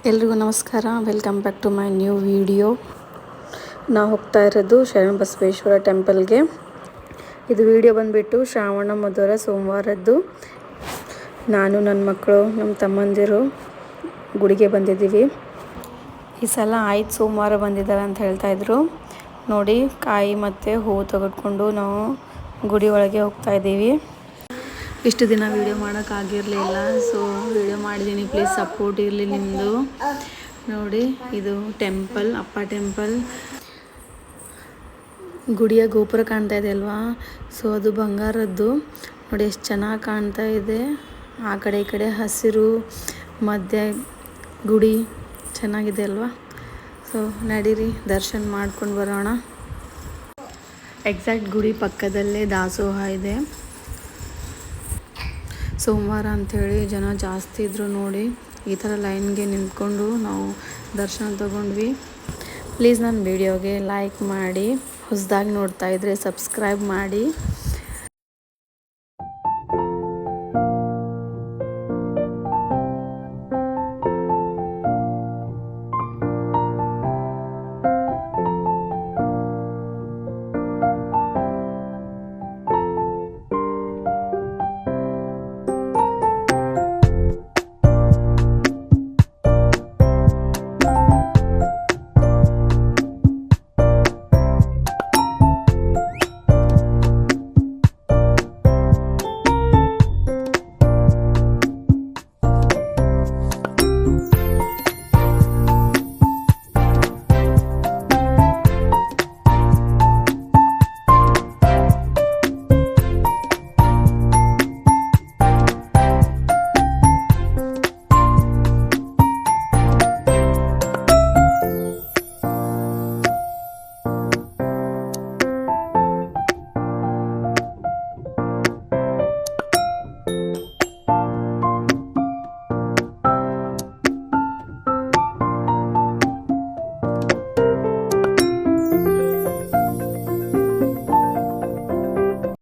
ಎಲ್ರಿಗೂ ನಮಸ್ಕಾರ. Welcome back to my new video. ನಾವು ಹೋಗ್ತಾ ಇರೋದು ಶರಣ ಬಸವೇಶ್ವರ ಟೆಂಪಲ್ಗೆ. ಇದು ವಿಡಿಯೋ ಬಂದುಬಿಟ್ಟು ಶ್ರಾವಣ ಮೊದಲ ಸೋಮವಾರದ್ದು. ನಾನು ನನ್ನ ಮಕ್ಕಳು ನಮ್ಮ ತಮ್ಮಂದಿರು ಗುಡಿಗೆ ಬಂದಿದ್ದೀವಿ. ಈ ಸಲ 5 ಸೋಮವಾರ ಬಂದಿದ್ದಾರೆ ಅಂತ ಹೇಳ್ತಾಯಿದ್ರು. ನೋಡಿ, ಕಾಯಿ ಮತ್ತು ಹೂವು ತೆಗೆದುಕೊಂಡು ನಾವು ಗುಡಿ ಒಳಗೆ ಹೋಗ್ತಾ ಇದ್ದೀವಿ. ಇಷ್ಟು ದಿನ ವೀಡಿಯೋ ಮಾಡೋಕ್ಕಾಗಿರಲಿಲ್ಲ, ಸೊ ವೀಡಿಯೋ ಮಾಡಿದ್ದೀನಿ. ಪ್ಲೀಸ್ ಸಪೋರ್ಟ್ ಇರಲಿ ನಿಮ್ಮದು. ನೋಡಿ, ಇದು ಟೆಂಪಲ್, ಅಪ್ಪ ಟೆಂಪಲ್. ಗುಡಿಯ ಗೋಪುರ ಕಾಣ್ತಾ ಇದೆ ಅಲ್ವಾ, ಸೊ ಅದು ಬಂಗಾರದ್ದು. ನೋಡಿ ಎಷ್ಟು ಚೆನ್ನಾಗಿ ಕಾಣ್ತಾ ಇದೆ. ಆ ಕಡೆ ಈ ಕಡೆ ಹಸಿರು, ಮಧ್ಯೆ ಗುಡಿ ಚೆನ್ನಾಗಿದೆ ಅಲ್ವಾ. ಸೊ ನಡೀರಿ ದರ್ಶನ ಮಾಡ್ಕೊಂಡು ಬರೋಣ. ಎಕ್ಸಾಕ್ಟ್ ಗುಡಿ ಪಕ್ಕದಲ್ಲೇ ದಾಸೋಹ ಇದೆ. ಸೋಮವಾರ ಅಂಥೇಳಿ ಜನ ಜಾಸ್ತಿ ಇದ್ದರು. ನೋಡಿ, ಈ ಥರ ಲೈನ್ಗೆ ನಿಂತ್ಕೊಂಡು ನಾವು ದರ್ಶನ ತಗೊಂಡ್ವಿ. ಪ್ಲೀಸ್ ನನ್ನ ವಿಡಿಯೋಗೆ ಲೈಕ್ ಮಾಡಿ, ಹೊಸದಾಗಿ ನೋಡ್ತಾ ಇದ್ದರೆ ಸಬ್ಸ್ಕ್ರೈಬ್ ಮಾಡಿ.